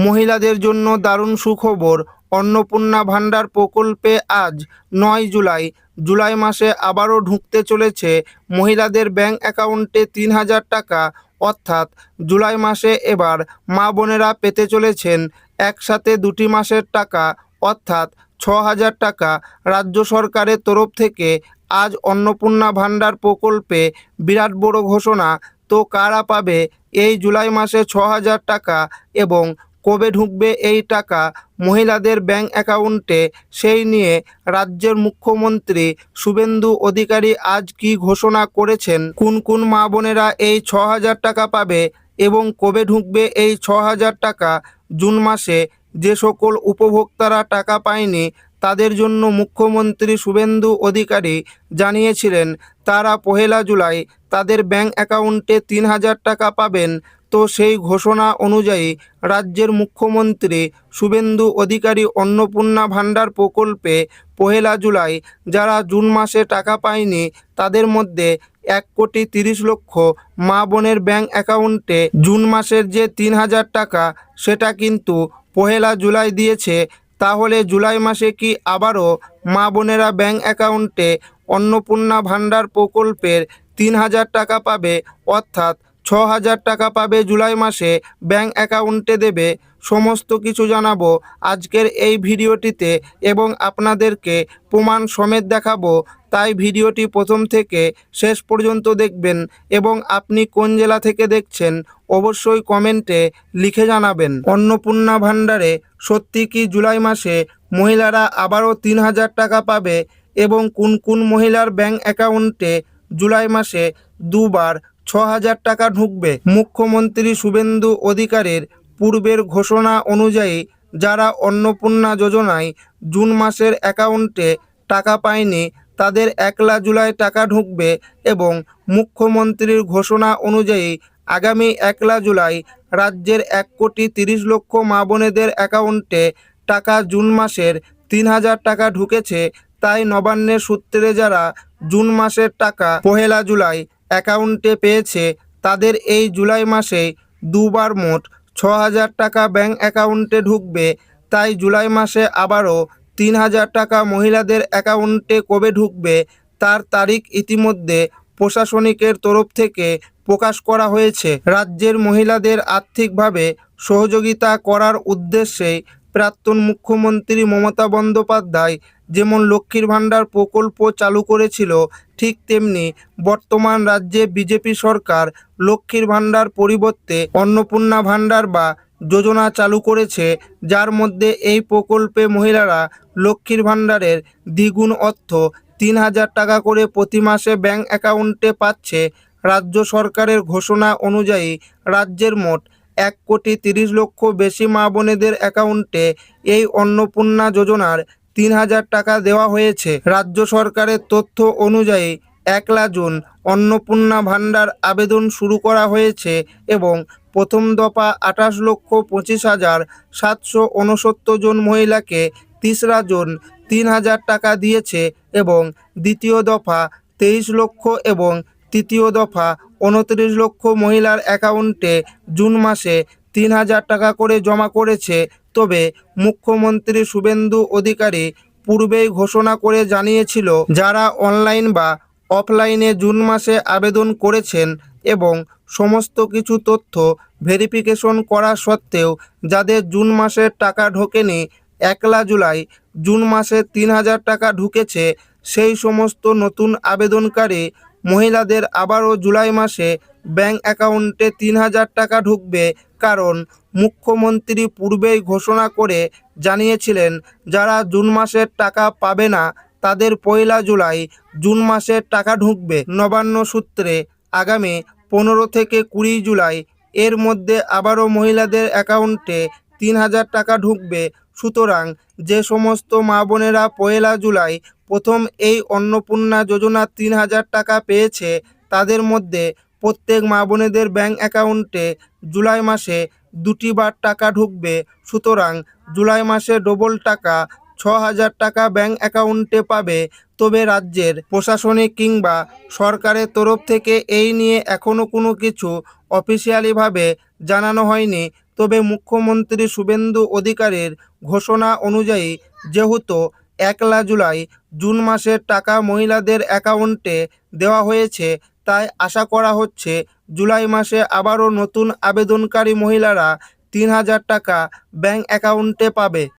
মহিলাদের জন্য দারুণ সুখবর। অন্নপূর্ণা ভাণ্ডার প্রকল্পে আজ 9 জুলাই জুলাই মাসে আবারও ঢুকতে চলেছে মহিলাদের ব্যাংক অ্যাকাউন্টে 3,000 টাকা। অর্থাৎ জুলাই মাসে এবার মা বোনেরা পেতে চলেছেন একসাথে 2টি মাসের টাকা, অর্থাৎ 6,000 টাকা। রাজ্য সরকারের তরফ থেকে আজ অন্নপূর্ণা ভাণ্ডার প্রকল্পে বিরাট বড় ঘোষণা। তো কারা পাবে এই জুলাই মাসে 6,000 টাকা এবং কবে ঢুকবে এই টাকা মহিলাদের ব্যাংক অ্যাকাউন্টে, সেই নিয়ে রাজ্যের মুখ্যমন্ত্রী শুভেন্দু অধিকারী আজ কি ঘোষণা করেছেন, কোন কোন মা বোনেরা এই 6,000 টাকা পাবে এবং কবে ঢুকবে এই 6,000 টাকা। জুন মাসে যে সকল উপভোক্তারা টাকা পায়নি তাদের জন্য মুখ্যমন্ত্রী শুভেন্দু অধিকারী জানিয়েছিলেন তারা 1 জুলাই তাদের ব্যাংক অ্যাকাউন্টে 3,000 টাকা পাবেন। তো সেই ঘোষণা অনুযায়ী রাজ্যের মুখ্যমন্ত্রী শুভেন্দু অধিকারী অন্নপূর্ণা ভাণ্ডার প্রকল্পে 1 জুলাই যারা জুন মাসে টাকা পায়নি তাদের মধ্যে 1,30,00,000 মা বোনের ব্যাংক অ্যাকাউন্টে জুন মাসের যে 3,000 টাকা সেটা কিন্তু 1 জুলাই দিয়েছে। তাহলে জুলাই মাসে কি আবারও মা বোনেরা ব্যাংক অ্যাকাউন্টে অন্নপূর্ণা ভাণ্ডার প্রকল্পের 3,000 টাকা পাবে, অর্থাৎ 6,000 টাকা পাবে জুলাই মাসে ব্যাংক অ্যাকাউন্টে দেবে? সমস্ত কিছু জানাবো আজকের এই ভিডিওটিতে এবং আপনাদেরকে প্রমাণ সমেত দেখাবো। তাই ভিডিওটি প্রথম থেকে শেষ পর্যন্ত দেখবেন এবং আপনি কোন জেলা থেকে দেখছেন অবশ্যই কমেন্টে লিখে জানাবেন। অন্নপূর্ণা ভাণ্ডারে সত্যি কি জুলাই মাসে মহিলারা আবারও 3,000 টাকা পাবে এবং কোন কোন মহিলার ব্যাংক অ্যাকাউন্টে জুলাই মাসে দুবার 6,000 টাকা ঢুকবে? মুখ্যমন্ত্রী শুভেন্দু অধিকারীর পূর্বের ঘোষণা অনুযায়ী যারা অন্নপূর্ণা যোজনায় জুন মাসের অ্যাকাউন্টে টাকা পায়নি তাদের 1 জুলাই টাকা ঢুকবে এবং মুখ্যমন্ত্রীর ঘোষণা অনুযায়ী আগামী 1 জুলাই রাজ্যের 1,30,00,000 মা বোনেদের অ্যাকাউন্টে টাকা জুন মাসের 3,000 টাকা ঢুকেছে। তাই নবান্নের সূত্রে যারা জুন মাসের টাকা 1 জুলাই অ্যাকাউন্টে পেয়েছে তাদের এই জুলাই মাসে দুবার মোট 6,000 টাকা ব্যাংক অ্যাকাউন্টে ঢুকবে। তাই জুলাই মাসে আবারও 3,000 টাকা মহিলাদের অ্যাকাউন্টে কবে ঢুকবে তার তারিখ ইতিমধ্যে প্রশাসনিকের তরফ থেকে প্রকাশ করা হয়েছে। রাজ্যের মহিলাদের আর্থিকভাবে সহযোগিতা করার উদ্দেশ্যে প্রাক্তন মুখ্যমন্ত্রী মমতা বন্দ্যোপাধ্যায় যেমন লক্ষ্মীর ভাণ্ডার প্রকল্প চালু করেছিল, ঠিক তেমনি বর্তমান রাজ্যে বিজেপি সরকার লক্ষ্মীর ভাণ্ডার পরিবর্তে অন্নপূর্ণা ভাণ্ডার বা যোজনা চালু করেছে, যার মধ্যে এই প্রকল্পে মহিলারা লক্ষ্মীর ভাণ্ডারের দ্বিগুণ অর্থ 3,000 টাকা করে প্রতি মাসে ব্যাংক অ্যাকাউন্টে পাচ্ছে। রাজ্য সরকারের ঘোষণা অনুযায়ী রাজ্যের মোট 1,30,00,000 বেশি মা বোনেদের অ্যাকাউন্টে এই অন্নপূর্ণা যোজনার 3,000 টাকা দেওয়া হয়েছে। রাজ্য সরকারের তথ্য অনুযায়ী 1 জুন অন্নপূর্ণা ভাণ্ডার আবেদন শুরু করা হয়েছে এবং প্রথম দফা 28,25,769 জন মহিলাকে 3রা জুন 3,000 টাকা দিয়েছে এবং দ্বিতীয় দফা 23,00,000 এবং তৃতীয় দফা 29,00,000 মহিলার অ্যাকাউন্টে জুন মাসে 3,000 টাকা করে জমা করেছে। তবে মুখ্যমন্ত্রী শুভেন্দু অধিকারী পূর্বেই ঘোষণা করে জানিয়েছিল যারা অনলাইন বা অফলাইনে জুন মাসে আবেদন করেছেন এবং সমস্ত কিছু তথ্য ভেরিফিকেশন করা সত্ত্বেও যাদের জুন মাসের টাকা ঢোকেনি, 1 জুলাই জুন মাসে 3,000 টাকা ঢুকেছে, সেই সমস্ত নতুন আবেদনকারী মহিলাদের আবারও জুলাই মাসে ব্যাংক অ্যাকাউন্টে 3,000 টাকা ঢুকবে। কারণ মুখ্যমন্ত্রী পূর্বেই ঘোষণা করে জানিয়েছিলেন যারা জুন মাসের টাকা পাবে না তাদের 1 জুলাই জুন মাসের টাকা ঢুকবে। নবান্ন সূত্রে আগামী 15 থেকে 20 জুলাই এর মধ্যে আবারও মহিলাদের অ্যাকাউন্টে 3,000 টাকা ঢুকবে। সুতরাং যে সমস্ত মা বোনেরা 1 জুলাই প্রথম এই অন্নপূর্ণা যোজনা 3,000 টাকা পেয়েছে তাদের মধ্যে প্রত্যেক মা বোনেদের ব্যাংক অ্যাকাউন্টে জুলাই মাসে 2টি বার টাকা ঢুকবে। সুতরাং জুলাই মাসে ডবল টাকা 6,000 টাকা ব্যাংক অ্যাকাউন্টে পাবে। তবে রাজ্যের প্রশাসনিক কিংবা সরকারের তরফ থেকে এই নিয়ে এখনও কোনো কিছু অফিসিয়ালিভাবে জানানো হয়নি। তবে মুখ্যমন্ত্রী শুভেন্দু অধিকারীর ঘোষণা অনুযায়ী যেহেতু 1 জুলাই জুন মাসের টাকা মহিলাদের অ্যাকাউন্টে দেওয়া হয়েছে, তাই আশা করা হচ্ছে জুলাই মাসে আবারও নতুন আবেদনকারী মহিলারা 3,000 টাকা ব্যাংক অ্যাকাউন্টে পাবে।